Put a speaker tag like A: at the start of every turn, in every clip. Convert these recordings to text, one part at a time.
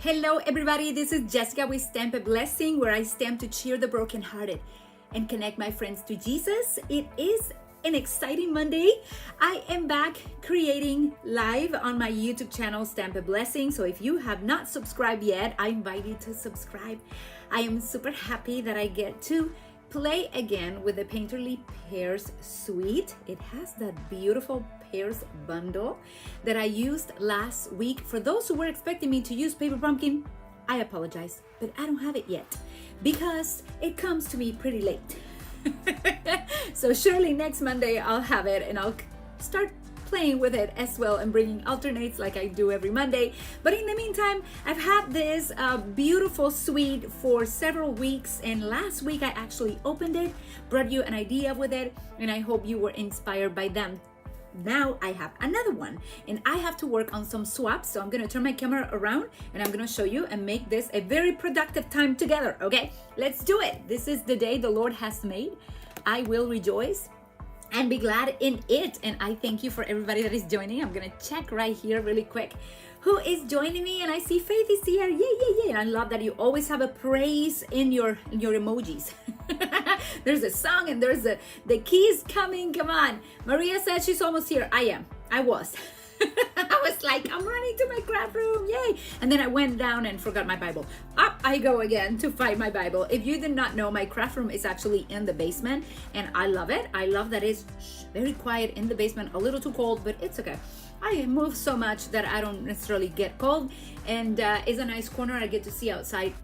A: Hello everybody, this is Jessica with Stamp a Blessing, where I stamp to cheer the brokenhearted and connect my friends to Jesus. It is an exciting Monday. I am back creating live on my YouTube channel, Stamp a Blessing. So if you have not subscribed yet, I invite you to subscribe. I am super happy that I get to play again with the Painterly Pears suite. It has that beautiful Pears bundle that I used last week. For those who were expecting me to use Paper Pumpkin, I apologize, but I don't have it yet because it comes to me pretty late. So surely next Monday I'll have it and I'll start playing with it as well and bringing alternates like I do every Monday. But in the meantime, I've had this beautiful suite for several weeks, and last week I actually opened it, brought you an idea with it, and I hope you were inspired by them. Now I have another one and I have to work on some swaps, so I'm gonna turn my camera around and I'm gonna show you and make this a very productive time together. Okay, let's do it. This is the day the Lord has made. I will rejoice and be glad in it. And I thank you for everybody that is joining. I'm gonna check right here really quick who is joining me, and I see Faith is here. Yay, yay, yay. And I love that you always have a praise in your emojis. There's a song and there's the keys coming. Come on. Maria said she's almost here. I was I was like, I'm running to my craft room, yay. And then I went down and forgot my Bible. Up I go again to find my Bible. If you did not know, my craft room is actually in the basement, and I love it. I love that it's very quiet in the basement, a little too cold, but it's okay. I move so much that I don't necessarily get cold, and it's a nice corner. I get to see outside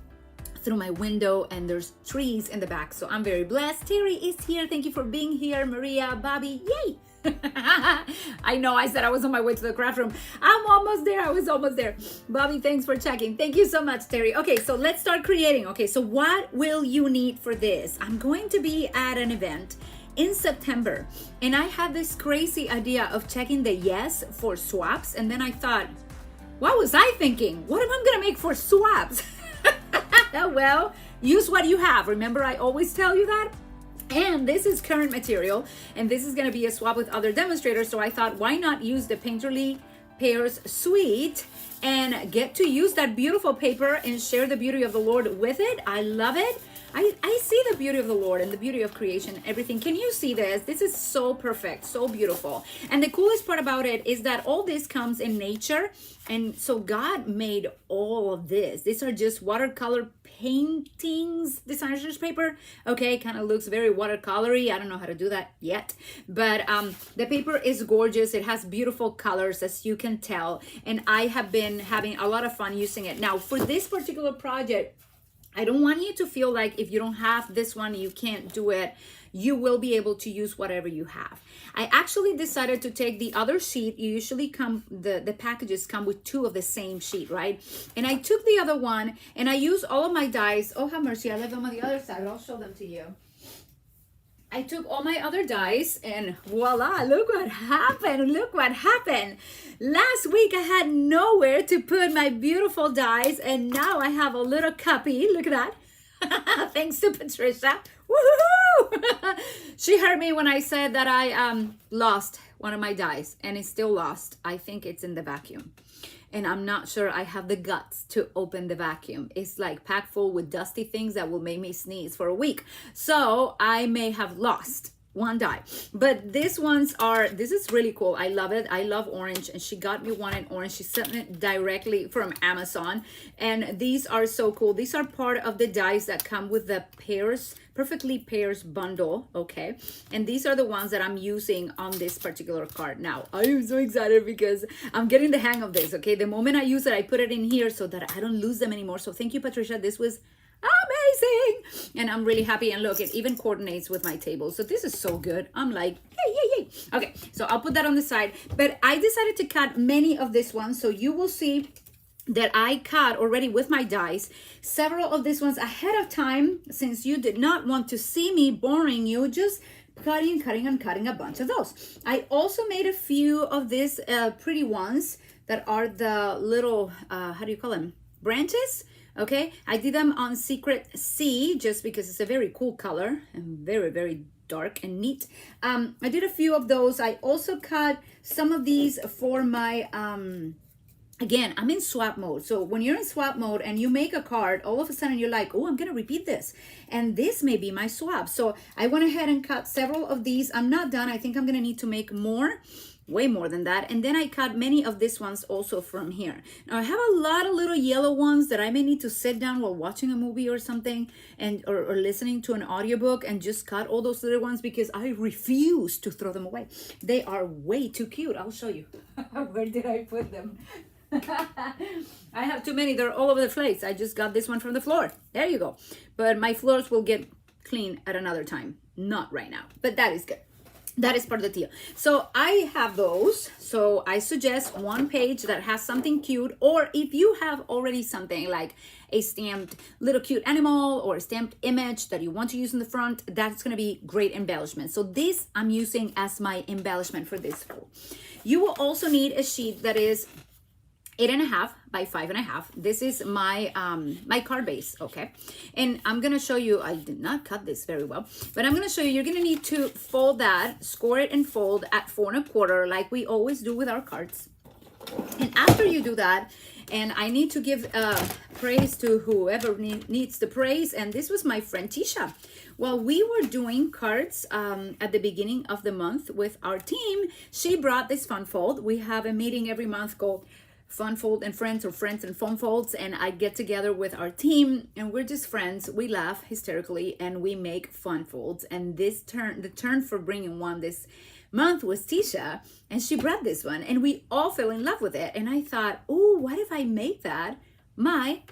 A: through my window, and there's trees in the back, so I'm very blessed. Terry is here. Thank you for being here. Maria, Bobby, yay. I know I said I was on my way to the craft room. I'm almost there. I was almost there. Bobby, thanks for checking. Thank you so much, Terry. Okay, so let's start creating. Okay, so what will you need for this? I'm going to be at an event in September, and I had this crazy idea of checking the yes for swaps, and then I thought, what was I thinking? What am I gonna make for swaps? Well, use what you have. Remember, I always tell you that. And this is current material, and this is going to be a swap with other demonstrators. So I thought, why not use the Painterly Pears suite and get to use that beautiful paper and share the beauty of the Lord with it. I love it. I see the beauty of the Lord and the beauty of creation, everything. Can you see this? This is so perfect, so beautiful. And the coolest part about it is that all this comes in nature. And so God made all of this. These are just watercolor paintings, designer's paper. Okay, kind of looks very watercolory. I don't know how to do that yet. But the paper is gorgeous. It has beautiful colors, as you can tell. And I have been having a lot of fun using it. Now, for this particular project, I don't want you to feel like if you don't have this one, you can't do it. You will be able to use whatever you have. I actually decided to take the other sheet. You usually come, the packages come with two of the same sheet, right? And I took the other one and I used all of my dies. Oh, have mercy, I left them on the other side. I'll show them to you. I took all my other dies and voila, look what happened. Look what happened. Last week I had nowhere to put my beautiful dies, and now I have a little cuppy. Look at that. Thanks to Patricia. Woohoo! She heard me when I said that I lost one of my dies, and it's still lost. I think it's in the vacuum. And I'm not sure I have the guts to open the vacuum. It's like packed full with dusty things that will make me sneeze for a week. So I may have lost one die. But these ones are, this is really cool. I love it. I love orange. And she got me one in orange. She sent it directly from Amazon. And these are so cool. These are part of the dies that come with the Pears, Perfectly Pears bundle, okay? And these are the ones that I'm using on this particular card. Now, I am so excited because I'm getting the hang of this, okay? The moment I use it, I put it in here so that I don't lose them anymore. So thank you, Patricia. This was amazing. And I'm really happy. And look, it even coordinates with my table. So this is so good. I'm like, yay, yay, yay. Okay, so I'll put that on the side. But I decided to cut many of this one. So you will see that I cut already with my dies, several of these ones ahead of time, since you did not want to see me boring you, just cutting a bunch of those. I also made a few of these pretty ones that are the little, how do you call them? Branches. Okay, I did them on Secret C just because it's a very cool color and very, very dark and neat. I did a few of those. I also cut some of these for my again, I'm in swap mode. So when you're in swap mode and you make a card, all of a sudden you're like, oh, I'm going to repeat this. And this may be my swap. So I went ahead and cut several of these. I'm not done. I think I'm going to need to make more, way more than that. And then I cut many of these ones also from here. Now I have a lot of little yellow ones that I may need to sit down while watching a movie or something, and or listening to an audiobook, and just cut all those little ones because I refuse to throw them away. They are way too cute. I'll show you. Where did I put them? I have too many. They're all over the place. I just got this one from the floor. There you go. But my floors will get clean at another time. Not right now. But that is good. That is part of the deal. So I have those. So I suggest one page that has something cute, or if you have already something like a stamped little cute animal or a stamped image that you want to use in the front, that's going to be great embellishment. So this I'm using as my embellishment for this fall. You will also need a sheet that is 8.5 by 5.5. This is my my card base, okay? And I'm gonna show you, I did not cut this very well, but I'm gonna show you, you're gonna need to fold that, score it and fold at 4.25 like we always do with our cards. And after you do that, and I need to give praise to whoever needs the praise, and this was my friend Tisha. While we were doing cards at the beginning of the month with our team, she brought this fun fold. We have a meeting every month called Fun Fold and Friends, or Friends and Fun Folds, and I get together with our team and we're just friends. We laugh hysterically and we make fun folds. And the turn for bringing one this month was Tisha, and she brought this one and we all fell in love with it. And I thought, oh, what if I make that my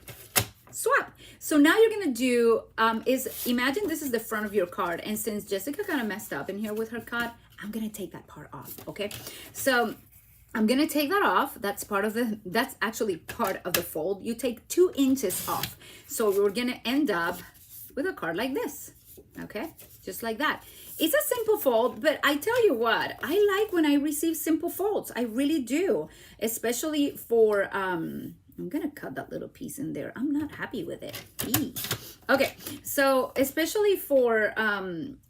A: swap? So now you're gonna do is imagine this is the front of your card, and since Jessica kind of messed up in here with her cut, I'm gonna take that part off. Okay, so I'm gonna take that off. That's actually part of the fold. You take 2 inches off. So we're gonna end up with a card like this, okay? Just like that. It's a simple fold, but I tell you what, I like when I receive simple folds. I really do, especially for, I'm gonna cut that little piece in there. I'm not happy with it. Eee. Okay, so especially for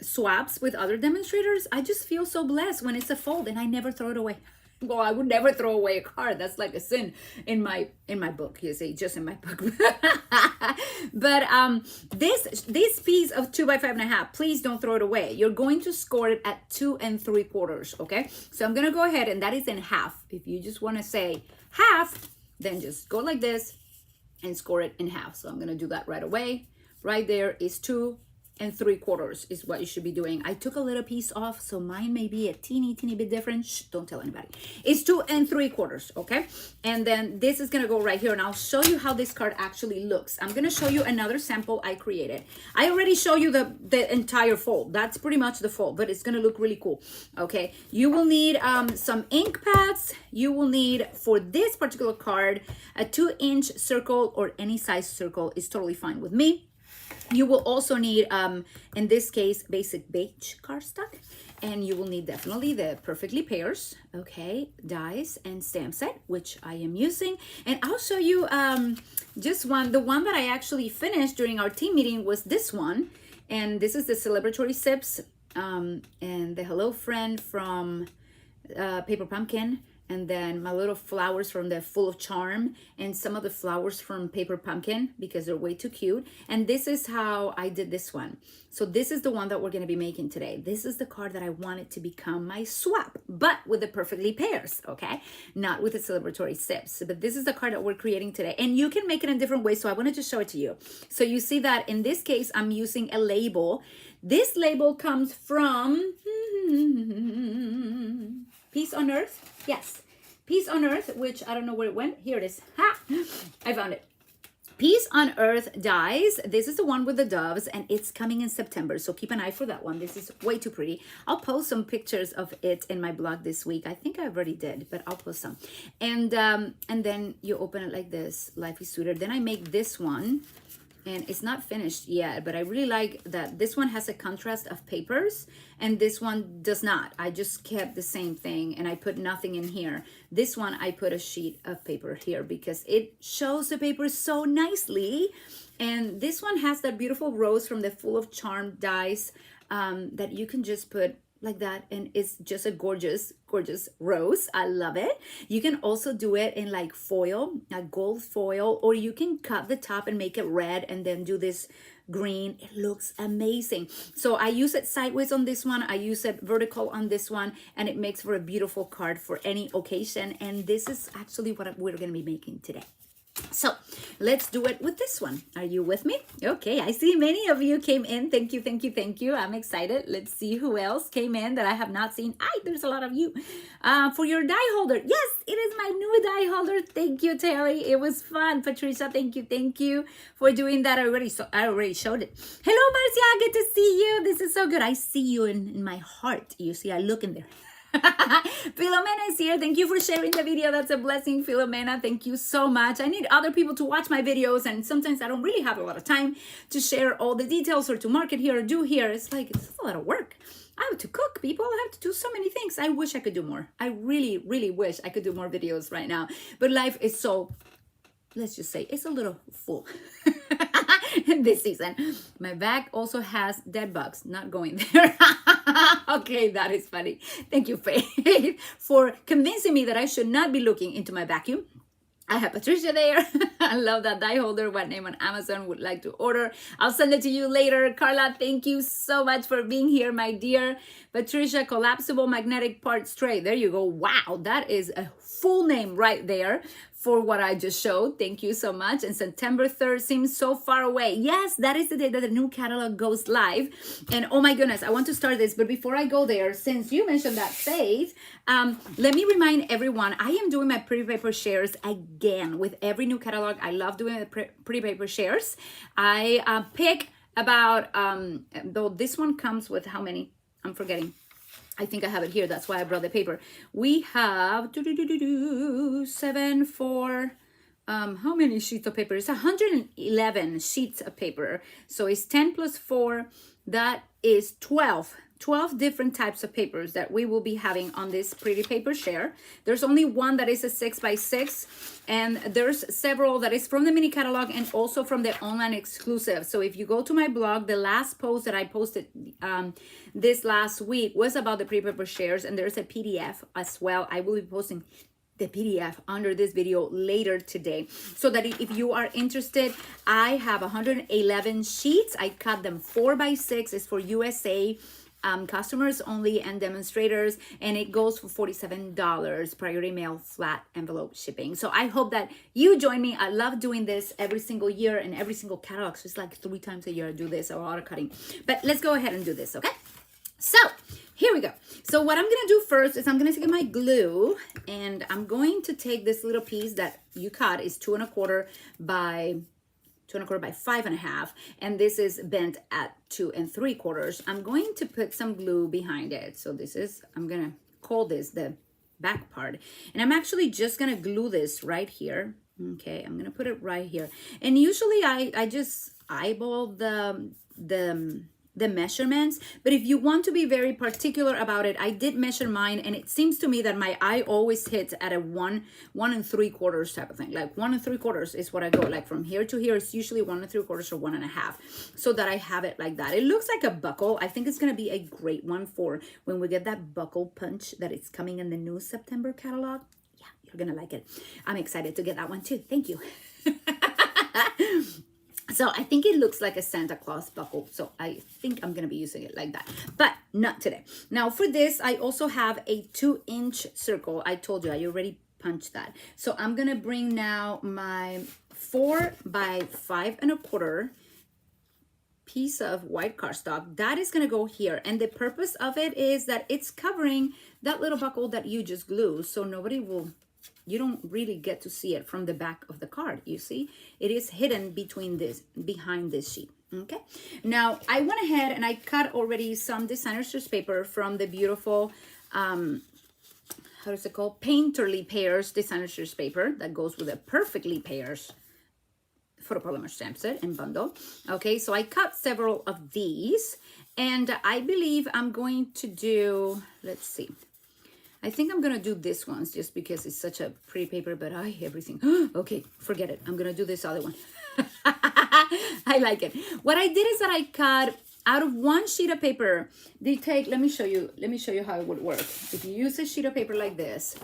A: swaps with other demonstrators, I just feel so blessed when it's a fold and I never throw it away. Well, I would never throw away a card. That's like a sin in my book. You see, just in my book. But this piece of 2 by 5.5, please don't throw it away. You're going to score it at 2 3/4. Okay, so I'm gonna go ahead, and that is in half. If you just want to say half, then just go like this and score it in half. So I'm gonna do that right away. Right there is 2 3/4 is what you should be doing. I took a little piece off, so mine may be a teeny bit different. Shh, don't tell anybody. It's 2 3/4, okay? And then this is gonna go right here, and I'll show you how this card actually looks. I'm gonna show you another sample I created. I already show you the entire fold. That's pretty much the fold, but it's gonna look really cool, okay? You will need some ink pads. You will need, for this particular card, a 2-inch circle, or any size circle is totally fine with me. You will also need, in this case, basic beige cardstock, and you will need definitely the Perfectly Pears, okay, dies and stamp set, which I am using. And I'll show you just one. The one that I actually finished during our team meeting was this one, and this is the Celebratory Sips and the Hello Friend from Paper Pumpkin, and then my little flowers from the Full of Charm, and some of the flowers from Paper Pumpkin because they're way too cute. And this is how I did this one. So this is the one that we're going to be making today. This is the card that I wanted to become my swap, but with the Perfectly Pears, okay? Not with the Celebratory Sips. But this is the card that we're creating today. And you can make it in different ways, so I wanted to show it to you. So you see that in this case, I'm using a label. This label comes from Peace on Earth. Yes, Peace on Earth, which I don't know where it went. Here it is. Ha! I found it. Peace on Earth dies. This is the one with the doves, and it's coming in September, so keep an eye for that one. This is way too pretty. I'll post some pictures of it in my blog this week. I think I already did, but I'll post some. And then you open it like this. Life is sweeter. Then I make this one, and it's not finished yet, but I really like that this one has a contrast of papers and this one does not. I just kept the same thing and I put nothing in here. This one I put a sheet of paper here because it shows the paper so nicely. And this one has that beautiful rose from the Full of Charm dies that you can just put like that, and it's just a gorgeous rose. I love it. You can also do it in like foil, like gold foil, or you can cut the top and make it red and then do this green. It looks amazing. So I use it sideways on this one, I use it vertical on this one, and it makes for a beautiful card for any occasion. And this is actually what we're going to be making today. So let's do it with this one. Are you with me? Okay, I see many of you came in. Thank you, thank you, thank you. I'm excited. Let's see who else came in that I have not seen. There's a lot of you. For your die holder. Yes, it is my new die holder. Thank you, Terry. It was fun. Patricia, thank you for doing that. I already showed it. Hello, Marcia. Good to see you. This is so good. I see you in my heart. You see, I look in there. Philomena is here. Thank you for sharing the video. That's a blessing, Philomena. Thank you so much. I need other people to watch my videos, and sometimes I don't really have a lot of time to share all the details or to market here or do here. It's like, it's a lot of work. I have to cook, people. I have to do so many things. I wish I could do more. I really, really wish I could do more videos right now. But life is so, let's just say, it's a little full this season. My bag also has dead bugs. Not going there. Okay, that is funny. Thank you, Faith, for convincing me that I should not be looking into my vacuum. I have Patricia there. I love that die holder. What name on Amazon would like to order? I'll send it to you later. Carla, thank you so much for being here, my dear. Patricia, collapsible magnetic parts tray. There you go. Wow, that is a full name right there for what I just showed. Thank you so much. And September 3rd seems so far away. Yes, that is the day that the new catalog goes live. And oh my goodness, I want to start this. But before I go there, since you mentioned that, Faith, let me remind everyone, I am doing my pretty paper shares again with every new catalog. I love doing the pretty paper shares. I pick about, though this one comes with how many? I'm forgetting. I think I have it here. That's why I brought the paper. We have 7 for how many sheets of paper? It's 111 sheets of paper. So it's 10 plus 4. That is 12 different types of papers that we will be having on this pretty paper share. There's only one that is a 6x6, and there's several that is from the mini catalog and also from the online exclusive. So if you go to my blog, the last post that I posted this last week was about the pretty paper shares, and there's a PDF as well. I will be posting the PDF under this video later today, so that if you are interested, I have 111 sheets. I cut them 4x6. It's for USA customers only and demonstrators, and it goes for $47 priority mail flat envelope shipping. So I hope that you join me. I love doing this every single year and every single catalog. So it's like 3 times a year I do this, or auto cutting. But let's go ahead and do this, okay? So here we go. So what I'm gonna do first is I'm gonna take my glue, and I'm going to take this little piece that you cut is 2 1/4 by 2 1/4 by 5 1/2, and this is bent at 2 3/4. I'm going to put some glue behind it. So this is, I'm gonna call this the back part, and I'm actually just gonna glue this right here. Okay, I'm gonna put it right here. And usually I just eyeball the measurements, but if you want to be very particular about it, I did measure mine, and it seems to me that my eye always hits at a 1 3/4 type of thing. Like 1 3/4 is what I go, like from here to here. It's usually 1 3/4 or 1 1/2, so that I have it like that. It looks like a buckle. I think it's gonna be a great one for when we get that buckle punch that is coming in the new September catalog. Yeah, you're gonna like it. I'm excited to get that one too. Thank you. So I think it looks like a Santa Claus buckle. So I think I'm going to be using it like that, but not today. Now for this, I also have a 2-inch circle. I told you, I already punched that. So I'm going to bring now my 4 by 5 1/4 piece of white cardstock. That is going to go here. And the purpose of it is that it's covering that little buckle that you just glue. So nobody will, you don't really get to see it from the back of the card. You see, it is hidden between this, behind this sheet. Okay, now I went ahead and I cut already some designer series paper from the beautiful how is it called, Painterly Pears designer series paper that goes with a Perfectly Pears photopolymer stamp set and bundle. Okay, so I cut several of these, and I believe I'm going to do, let's see, I think I'm gonna do this one just because it's such a pretty paper, but everything. Okay, forget it. I'm gonna do this other one. I like it. What I did is that I cut out of one sheet of paper, they take, let me show you how it would work. If you use a sheet of paper like this,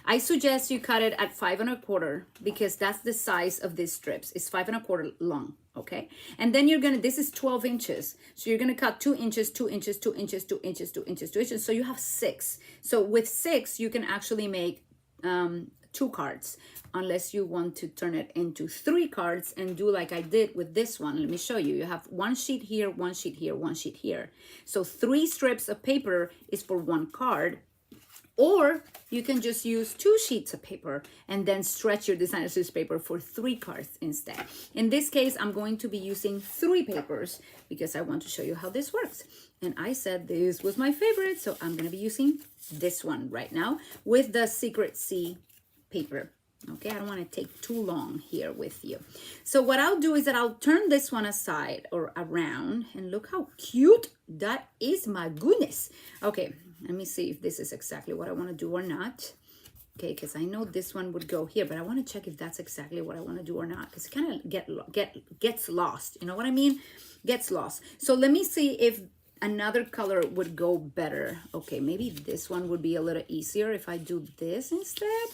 A: I suggest you cut it at 5 1/4 because that's the size of these strips. It's 5 1/4 long, okay? And then you're gonna, this is 12 inches. So you're gonna cut 2 inches, 2 inches, 2 inches, 2 inches, 2 inches, 2 inches. So you have 6. So with 6, you can actually make 2 cards, unless you want to turn it into 3 cards and do like I did with this one. Let me show you. You have 1 sheet here, 1 sheet here, 1 sheet here. So 3 strips of paper is for 1 card. Or you can just use 2 sheets of paper and then stretch your designer series paper for 3 cards instead. In this case, I'm going to be using 3 papers because I want to show you how this works. And I said this was my favorite, so I'm going to be using this one right now with the Secret C paper. Okay, I don't want to take too long here with you. So what I'll do is that I'll turn this one aside or around, and look how cute that is, my goodness. Okay, let me see if this is exactly what I want to do or not. Okay, because I know this one would go here, but I want to check if that's exactly what I want to do or not, because it kind of gets lost. You know what I mean? Gets lost. So let me see if another color would go better. Okay, maybe this one would be a little easier if I do this instead.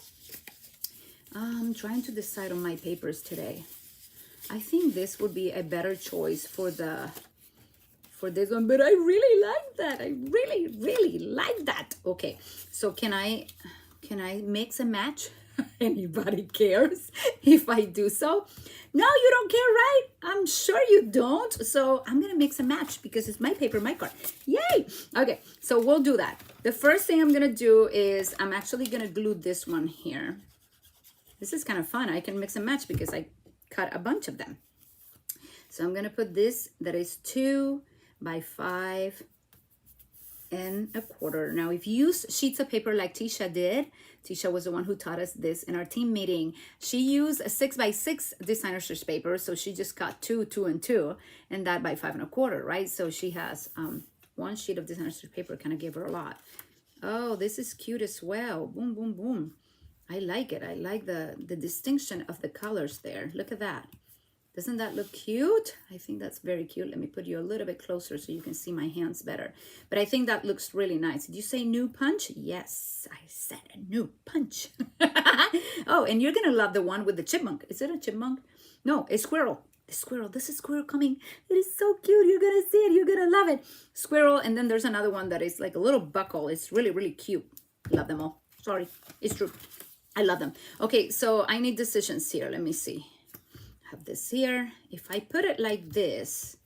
A: I'm trying to decide on my papers today. I think this would be a better choice for this one, but I really like that. I really like that. Okay, so can I mix and match? Anybody cares if I do so? No, you don't care, right? I'm sure you don't. So I'm gonna mix and match because it's my paper, my card. Yay! Okay, so we'll do that. The first thing I'm gonna do is I'm actually gonna glue this one here. This is kind of fun. I can mix and match because I cut a bunch of them. So I'm gonna put this that is 2 by 5 1/4. Now, if you use sheets of paper like Tisha did, Tisha was the one who taught us this in our team meeting. She used a 6 by 6 designer series paper, so she just cut 2, 2, and 2, and that by 5 1/4, right? So she has 1 sheet of designer series paper, kind of gave her a lot. Oh, this is cute as well. Boom, boom, boom. I like it. I like the distinction of the colors there. Look at that. Doesn't that look cute? I think that's very cute. Let me put you a little bit closer so you can see my hands better. But I think that looks really nice. Did you say new punch? Yes, I said a new punch. Oh, and you're going to love the one with the chipmunk. Is it a chipmunk? No, a squirrel. The squirrel. This is squirrel coming. It is so cute. You're going to see it. You're going to love it. Squirrel. And then there's another one that is like a little buckle. It's really cute. Love them all. Sorry. It's true. I love them. Okay, so I need decisions here. Let me see. I have this here. If I put it like this,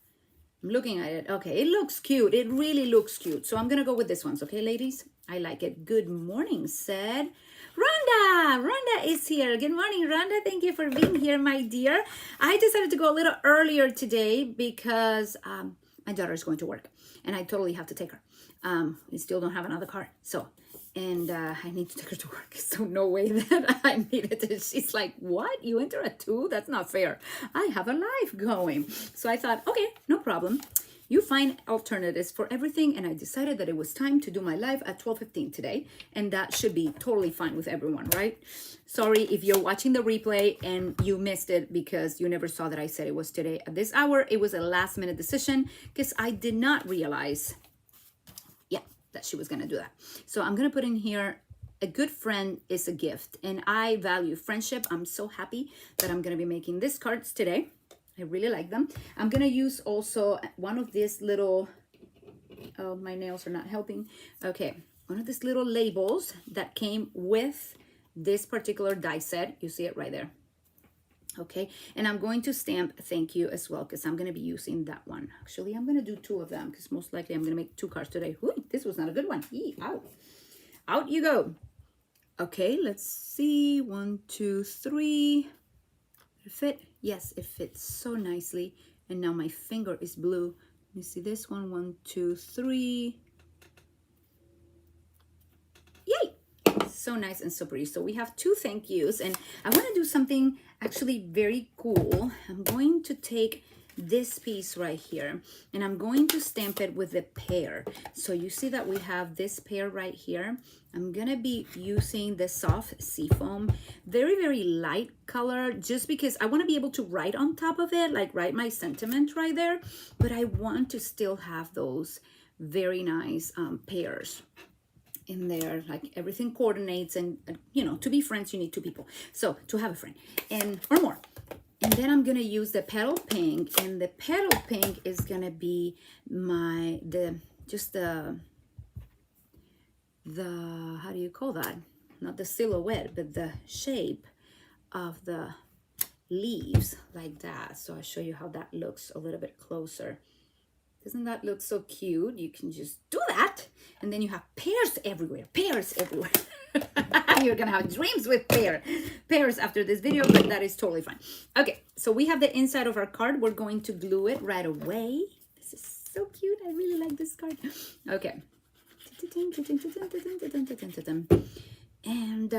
A: I'm looking at it. Okay, it looks cute. It really looks cute. So I'm going to go with this one. Okay, ladies? I like it. Good morning, said Rhonda. Rhonda is here. Good morning, Rhonda. Thank you for being here, my dear. I decided to go a little earlier today because my daughter is going to work, and I totally have to take her. We still don't have another car. So... and I need to take her to work, so no way that I needed it. She's like, what? You enter at 2? That's not fair. I have a life going. So I thought, okay, no problem. You find alternatives for everything, and I decided that it was time to do my live at 12:15 today, and that should be totally fine with everyone, right? Sorry if you're watching the replay and you missed it because you never saw that I said it was today at this hour. It was a last-minute decision because I did not realize that she was going to do that. So I'm going to put in here, a good friend is a gift, and I value friendship. I'm so happy that I'm going to be making these cards today. I really like them. I'm going to use also one of these little, oh, my nails are not helping. Okay, one of these little labels that came with this particular die set. You see it right there. Okay, and I'm going to stamp thank you as well because I'm going to be using that one. Actually, I'm going to do 2 of them because most likely I'm going to make 2 cards today. Ooh, this was not a good one. Eee, out. Out you go. Okay, let's see. 1, 2, 3. Did it fit? Yes, it fits so nicely. And now my finger is blue. Let me see this one. 1, 2, 3. Yay! So nice and so pretty. So we have 2 thank yous, and I want to do something actually very cool. I'm going to take this piece right here, and I'm going to stamp it with the pear. So you see that we have this pear right here. I'm gonna be using the soft seafoam, very, very light color, just because I wanna be able to write on top of it, like write my sentiment right there, but I want to still have those very nice pears in there, like everything coordinates, and you know, to be friends, you need two people. So to have a friend, and or more. And then I'm gonna use the petal pink, and the petal pink is gonna be my just the how do you call that? Not the silhouette, but the shape of the leaves, like that. So I'll show you how that looks a little bit closer. Doesn't that look so cute? You can just do that, and then you have pears everywhere, pears everywhere. You're gonna have dreams with pears after this video, but that is totally fine. Okay, so we have the inside of our card. We're going to glue it right away. This is so cute. I really like this card. Okay. And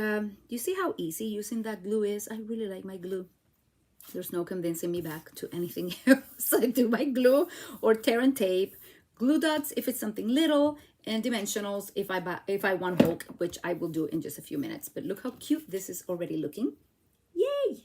A: you see how easy using that glue is? I really like my glue. There's no convincing me back to anything else. I do my glue or tear and tape, glue dots if it's something little, and dimensionals if I want bulk, which I will do in just a few minutes. But look how cute this is already looking. Yay!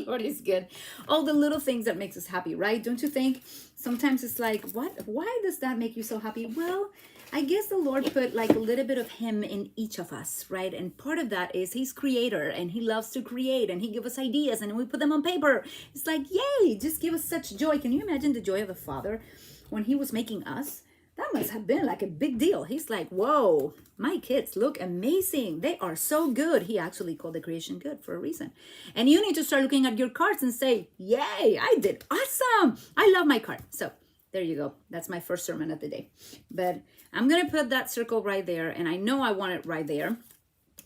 A: Lord is good. All the little things that makes us happy, right? Don't you think? Sometimes it's like, what? Why does that make you so happy? Well, I guess the Lord put like a little bit of him in each of us, right? And part of that is he's creator, and he loves to create, and he gives us ideas, and we put them on paper. It's like, yay, just give us such joy. Can you imagine the joy of the Father when he was making us? That must have been like a big deal. He's like, whoa, my kids look amazing. They are so good. He actually called the creation good for a reason. And you need to start looking at your cards and say, yay, I did awesome. I love my card. So there you go. That's my first sermon of the day. But I'm going to put that circle right there. And I know I want it right there.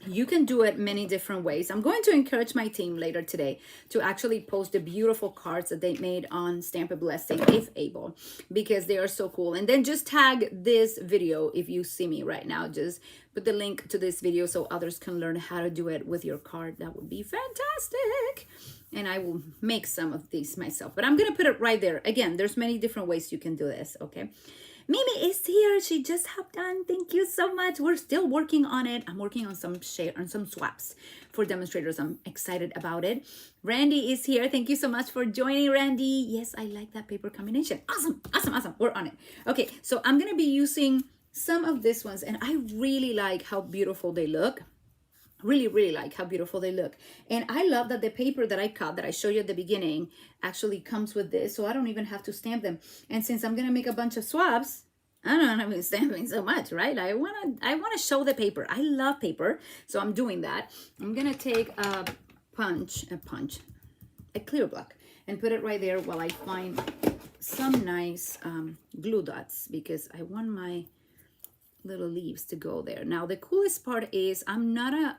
A: You can do it many different ways. I'm going to encourage my team later today to actually post the beautiful cards that they made on Stamp a Blessing, if able, because they are so cool. And then just tag this video if you see me right now. Just put the link to this video so others can learn how to do it with your card. That would be fantastic. And I will make some of these myself. But I'm going to put it right there. Again, there's many different ways you can do this, okay? Mimi is here. She just hopped on. Thank you so much. We're still working on it. I'm working on some swaps for demonstrators. I'm excited about it. Randy is here. Thank you so much for joining, Randy. Yes, I like that paper combination. Awesome, awesome, awesome. We're on it. Okay, so I'm going to be using some of these ones, and I really like how beautiful they look. Really like how beautiful they look. And I love that the paper that I cut, that I showed you at the beginning, actually comes with this, so I don't even have to stamp them. And since I'm gonna make a bunch of swaps, I don't have to be stamping so much, right? I wanna show the paper. I love paper, so I'm doing that. I'm gonna take a clear block, and put it right there while I find some nice glue dots, because I want my little leaves to go there. Now the coolest part is I'm not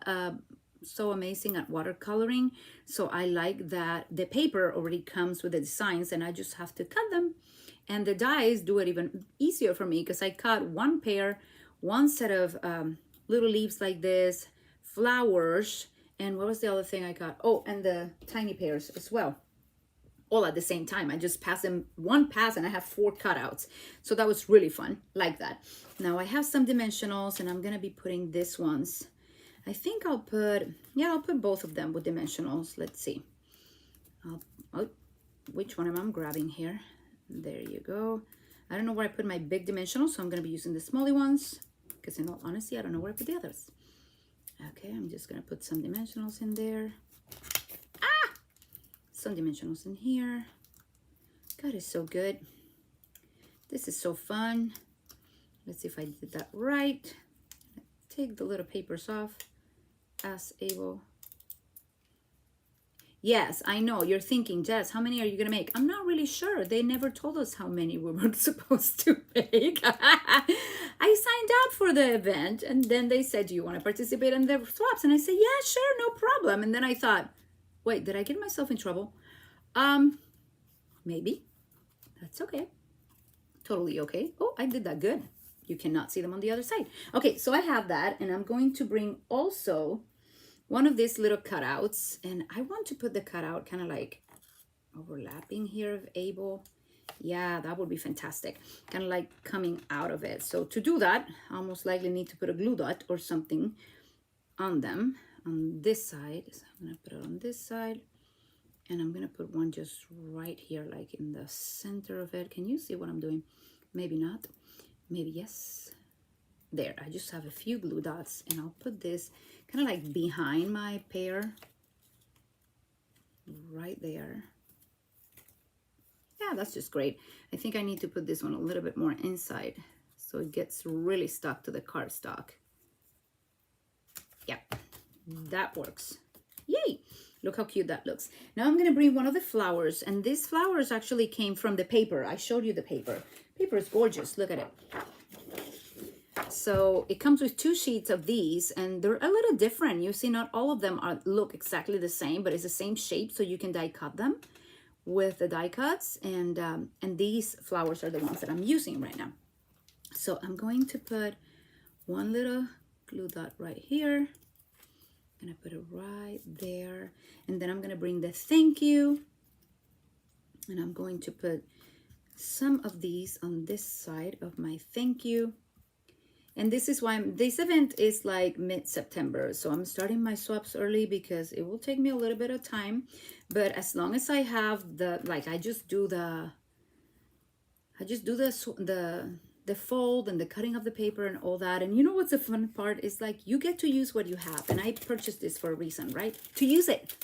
A: so amazing at watercoloring, so I like that the paper already comes with the designs, and I just have to cut them, and the dies do it even easier for me, because I cut one set of little leaves like this, flowers, and what was the other thing I cut? Oh, and the tiny pears as well, all at the same time. I just passed them one pass, and I have 4 cutouts. So that was really fun, like that. Now I have some dimensionals, and I'm gonna be putting these ones. I think I'll put both of them with dimensionals. Let's see. Which one am I grabbing here? There you go. I don't know where I put my big dimensionals, so I'm gonna be using the smallie ones, because in all honesty, I don't know where I put the others. Okay, I'm just gonna put some dimensionals in there. Some dimensionals in here. God is so good. This is so fun. Let's see if I did that right. Take the little papers off as able. Yes, I know you're thinking, Jess, how many are you gonna make? I'm not really sure. They never told us how many we were supposed to make. I signed up for the event, and then they said, do you want to participate in the swaps? And I said, yeah, sure, no problem. And then I thought, wait, did I get myself in trouble? Maybe. That's okay. Totally okay. Oh, I did that good. You cannot see them on the other side. Okay, so I have that, and I'm going to bring also one of these little cutouts, and I want to put the cutout kind of like overlapping here if able. Yeah, that would be fantastic. Kind of like coming out of it. So to do that, I'll most likely need to put a glue dot or something on them on this side. So I'm gonna put it on this side, and I'm gonna put one just right here, like in the center of it. Can you see what I'm doing? Maybe not, maybe yes. There, I just have a few glue dots, and I'll put this kind of like behind my pear, right there. Yeah, that's just great. I think I need to put this one a little bit more inside so it gets really stuck to the cardstock. Yep, that works. Yay! Look how cute that looks. Now I'm gonna bring one of the flowers, and these flowers actually came from the paper. I showed you the paper. Paper is gorgeous, look at it. So it comes with 2 sheets of these, and they're a little different. You see, not all of them look exactly the same, but it's the same shape, so you can die cut them with the die cuts, and these flowers are the ones that I'm using right now. So I'm going to put one little glue dot right here. I'm gonna put it right there, and then I'm gonna bring the thank you, and I'm going to put some of these on this side of my thank you. And this is why this event is like mid-September. So I'm starting my swaps early because it will take me a little bit of time. But as long as I have the, like, I just do the fold and the cutting of the paper and all that. And you know what's the fun part is, like, you get to use what you have. And I purchased this for a reason, right? To use it.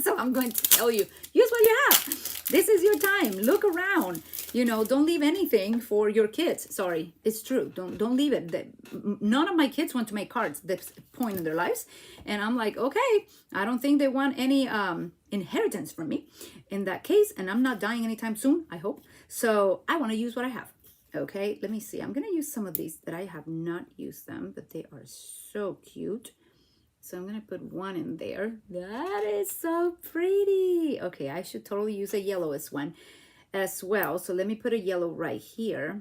A: So I'm going to tell you, use what you have. This is your time. Look around. You know, don't leave anything for your kids. Sorry, it's true. Don't leave it. None of my kids want to make cards at this point in their lives. And I'm like, okay, I don't think they want any inheritance from me in that case. And I'm not dying anytime soon, I hope. So I want to use what I have. Okay, let me see. I'm going to use some of these that I have not used them, but they are so cute. So I'm going to put one in there. That is so pretty. Okay, I should totally use a yellowest one as well. So let me put a yellow right here.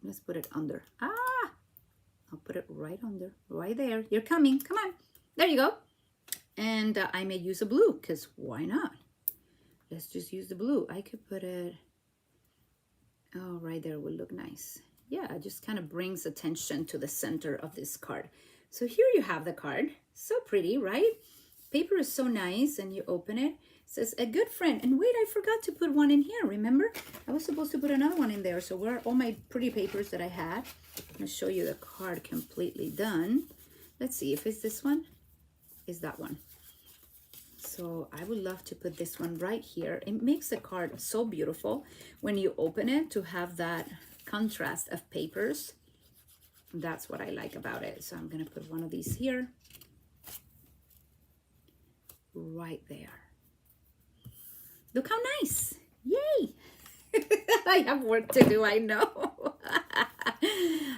A: Let's put it under. Ah, I'll put it right under, right there. You're coming. Come on. There you go. And I may use a blue, because why not? Let's just use the blue. I could put it, oh, right there would look nice. Yeah, it just kind of brings attention to the center of this card. So here you have the card. So pretty, right? Paper is so nice, and you open it. It says, a good friend. And wait, I forgot to put one in here, remember? I was supposed to put another one in there. So where are all my pretty papers that I had? I'm going to show you the card completely done. Let's see if it's this one. Is that one. So I would love to put this one right here. It makes the card so beautiful when you open it, to have that contrast of papers. That's what I like about it. So I'm going to put one of these here, right there. Look how nice. Yay. I have work to do, I know.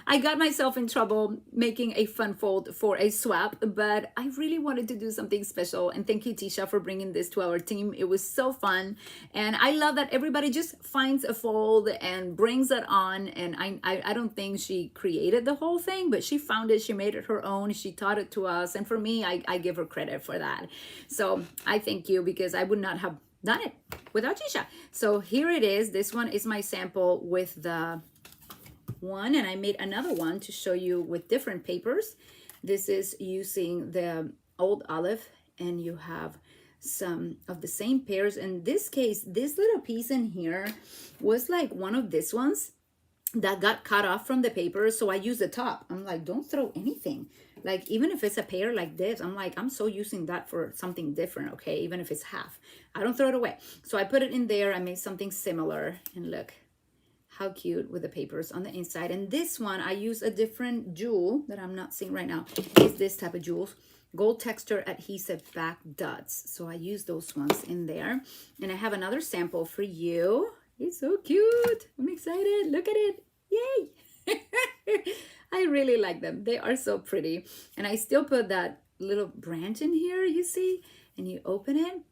A: I got myself in trouble making a fun fold for a swap, but I really wanted to do something special. And thank you, Tisha, for bringing this to our team. It was so fun. And I love that everybody just finds a fold and brings it on. And I don't think she created the whole thing, but she found it. She made it her own. She taught it to us. And for me, I give her credit for that. So I thank you, because I would not have done it without Tisha. So here it is. This one is my sample with the one, and I made another one to show you with different papers. This is using the old olive, and you have some of the same pears. In this case, this little piece in here was like one of these ones that got cut off from the paper, so I used the top. I'm like, don't throw anything. Like, even if it's a pear like this, I'm like, I'm so using that for something different, okay? Even if it's half, I don't throw it away. So I put it in there. I made something similar, and look how cute with the papers on the inside. And this one, I use a different jewel that I'm not seeing right now. Is this type of jewels, gold texture adhesive back dots. So I use those ones in there. And I have another sample for you. It's so cute. I'm excited. Look at it. Yay. I really like them. They are so pretty. And I still put that little branch in here, you see, and you open it.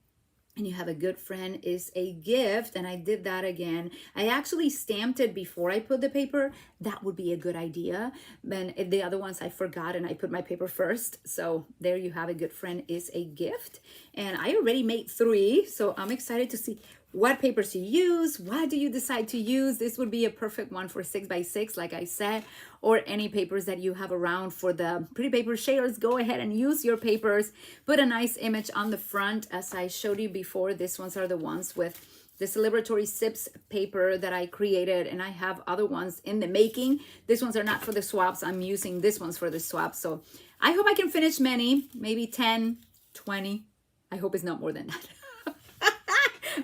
A: and you have a good friend is a gift. And I did that again. I actually stamped it before I put the paper. That would be a good idea. And the other ones I forgot and I put my paper first. So there you have a good friend is a gift. And I already made 3. So I'm excited to see what papers you use. What do you decide to use? This would be a perfect one for 6x6, like I said, or any papers that you have around for the pretty paper shares. Go ahead and use your papers. Put a nice image on the front, as I showed you before. These ones are the ones with the celebratory sips paper that I created, and I have other ones in the making. These ones are not for the swaps. I'm using this ones for the swaps. So I hope I can finish many, maybe 10, 20. I hope it's not more than that.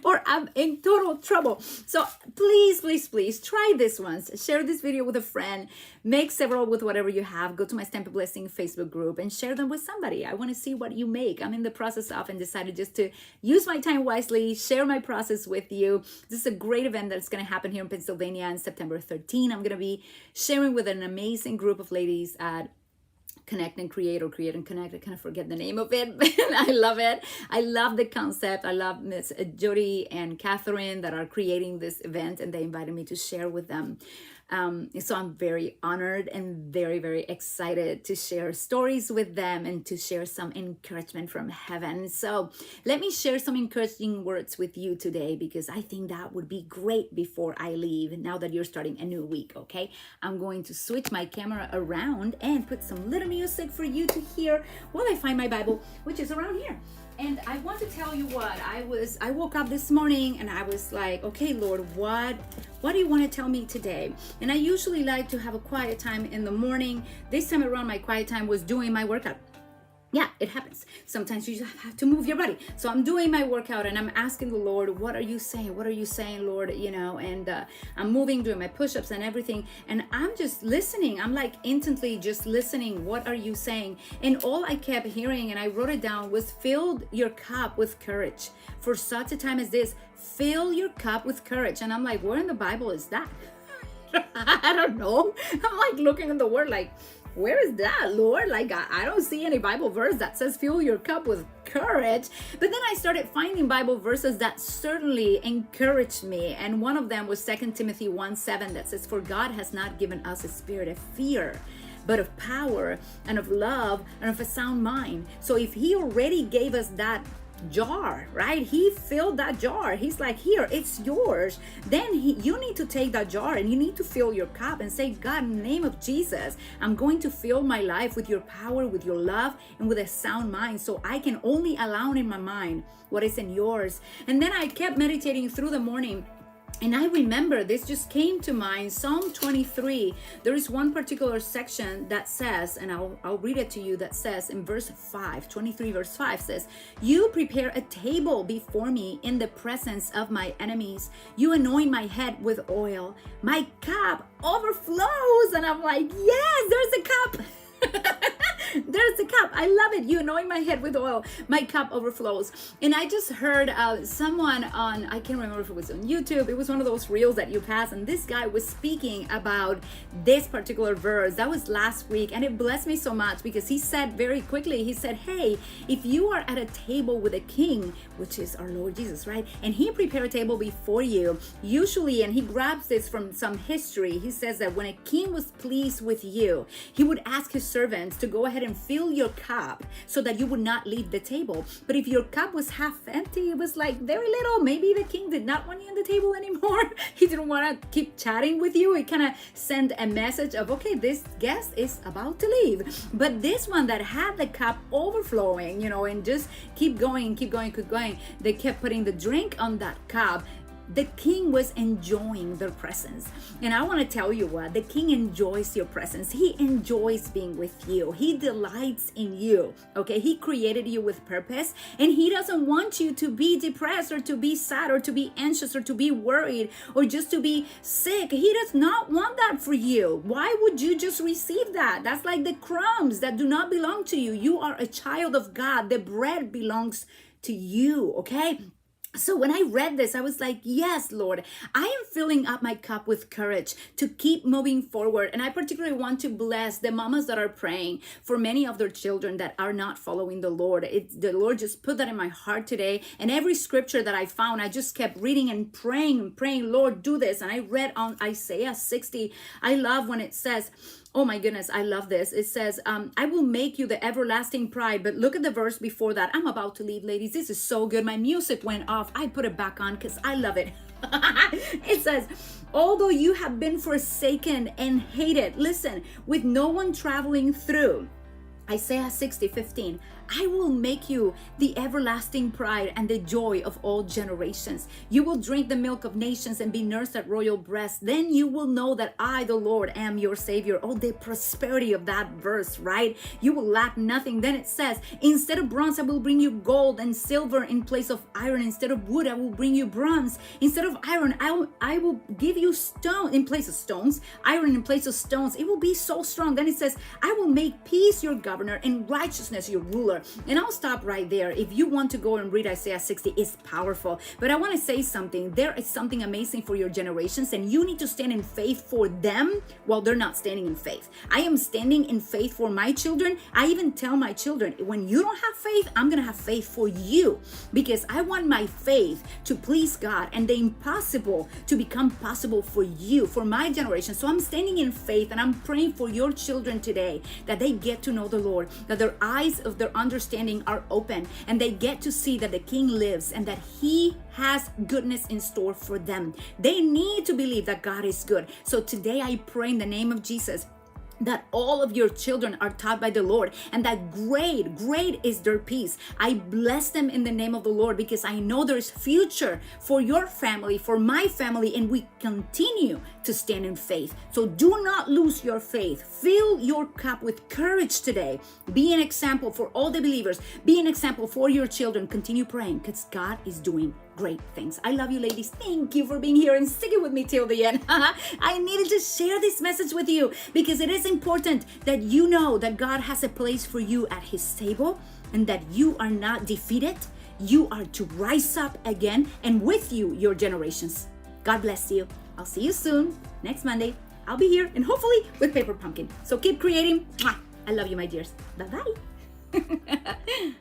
A: Or I'm in total trouble. So please, please, please try this ones. Share this video with a friend. Make several with whatever you have. Go to my Stamp a Blessing Facebook group and share them with somebody. I want to see what you make. I'm in the process of and decided just to use my time wisely, share my process with you. This is a great event that's going to happen here in Pennsylvania on September 13. I'm going to be sharing with an amazing group of ladies at Connect and Create, or Create and Connect. I kind of forget the name of it, but I love it. I love the concept. I love Miss Jody and Catherine that are creating this event, and they invited me to share with them. So I'm very honored and very, very excited to share stories with them and to share some encouragement from heaven. So let me share some encouraging words with you today, because I think that would be great before I leave, now that you're starting a new week, okay? I'm going to switch my camera around and put some little music for you to hear while I find my Bible, which is around here. And I want to tell you what I woke up this morning and I was like, okay, Lord, what do you want to tell me today? And I usually like to have a quiet time in the morning. This time around, my quiet time was doing my workout. Yeah, it happens. Sometimes you just have to move your body. So I'm doing my workout and I'm asking the Lord, what are you saying? What are you saying, Lord? You know, and I'm moving, doing my push-ups and everything. And I'm just listening. I'm like intently just listening. What are you saying? And all I kept hearing, and I wrote it down, was fill your cup with courage. For such a time as this, fill your cup with courage. And I'm like, where in the Bible is that? I don't know. I'm like looking in the word like, where is that, Lord? Like, I don't see any Bible verse that says fill your cup with courage. But then I started finding Bible verses that certainly encouraged me. And one of them was 2 Timothy 1:7 that says, for God has not given us a spirit of fear, but of power and of love and of a sound mind. So if he already gave us that jar, right? He filled that jar. He's like, here, it's yours. Then you need to take that jar and you need to fill your cup and say, God, in the name of Jesus, I'm going to fill my life with your power, with your love, and with a sound mind, so I can only allow in my mind what is in yours. And then I kept meditating through the morning. And I remember, this just came to mind, Psalm 23. There is one particular section that says, and I'll read it to you, that says in verse 5, 23 verse 5 says, you prepare a table before me in the presence of my enemies. You anoint my head with oil. My cup overflows. And I'm like, yes, there's a cup. There's the cup. I love it. You anoint my head with oil. My cup overflows. And I just heard someone on, I can't remember if it was on YouTube. It was one of those reels that you pass. And this guy was speaking about this particular verse. That was last week. And it blessed me so much because he said very quickly, he said, hey, if you are at a table with a king, which is our Lord Jesus, right? And he prepared a table before you, usually, and he grabs this from some history. He says that when a king was pleased with you, he would ask his servants to go ahead and fill your cup so that you would not leave the table. But if your cup was half empty, it was like very little. Maybe the king did not want you on the table anymore. He didn't want to keep chatting with you. It kind of sent a message of, okay, this guest is about to leave. But this one that had the cup overflowing, you know, and just keep going, they kept putting the drink on that cup. The king was enjoying their presence. And I want to tell you what, the king enjoys your presence. He enjoys being with you. He delights in you. Okay, he created you with purpose, and he doesn't want you to be depressed or to be sad or to be anxious or to be worried or just to be sick. He does not want that for you. Why would you just receive that? That's like the crumbs that do not belong to you. You are a child of God. The bread belongs to you, okay? So when I read this, I was like, yes, Lord, I am filling up my cup with courage to keep moving forward. And I particularly want to bless the mamas that are praying for many of their children that are not following the Lord. The Lord just put that in my heart today. And every scripture that I found, I just kept reading and praying, Lord, do this. And I read on Isaiah 60. I love when it says, oh my goodness, I love this. It says, I will make you the everlasting pride. But look at the verse before that. I'm about to leave, ladies. This is so good. My music went off. I put it back on because I love it. It says, although you have been forsaken and hated, listen, with no one traveling through. Isaiah 60:15, I will make you the everlasting pride and the joy of all generations. You will drink the milk of nations and be nursed at royal breasts. Then you will know that I, the Lord, am your Savior. Oh, the prosperity of that verse, right? You will lack nothing. Then it says, instead of bronze, I will bring you gold, and silver in place of iron. Instead of wood, I will bring you bronze. Instead of iron, I will give you stone in place of stones, iron in place of stones. It will be so strong. Then it says, I will make peace your governor and righteousness your ruler. And I'll stop right there. If you want to go and read Isaiah 60, it's powerful. But I want to say something. There is something amazing for your generations, and you need to stand in faith for them while they're not standing in faith. I am standing in faith for my children. I even tell my children, when you don't have faith, I'm going to have faith for you, because I want my faith to please God and the impossible to become possible for you, for my generation. So I'm standing in faith, and I'm praying for your children today that they get to know the Lord, that their eyes of their understanding are open, and they get to see that the King lives and that He has goodness in store for them. They need to believe that God is good. So today I pray in the name of Jesus that all of your children are taught by the Lord, and that great is their peace. I bless them in the name of the Lord, because I know there's future for your family, for my family, and we continue to stand in faith. So do not lose your faith. Fill your cup with courage today. Be an example for all the believers. Be an example for your children. Continue praying, because God is doing great things. I love you, ladies. Thank you for being here and sticking with me till the end. I needed to share this message with you, because it is important that you know that God has a place for you at His table, and that you are not defeated. You are to rise up again, and with you, your generations. God bless you. I'll see you soon. Next Monday, I'll be here, and hopefully with paper pumpkin. So keep creating. I love you, my dears. Bye-bye.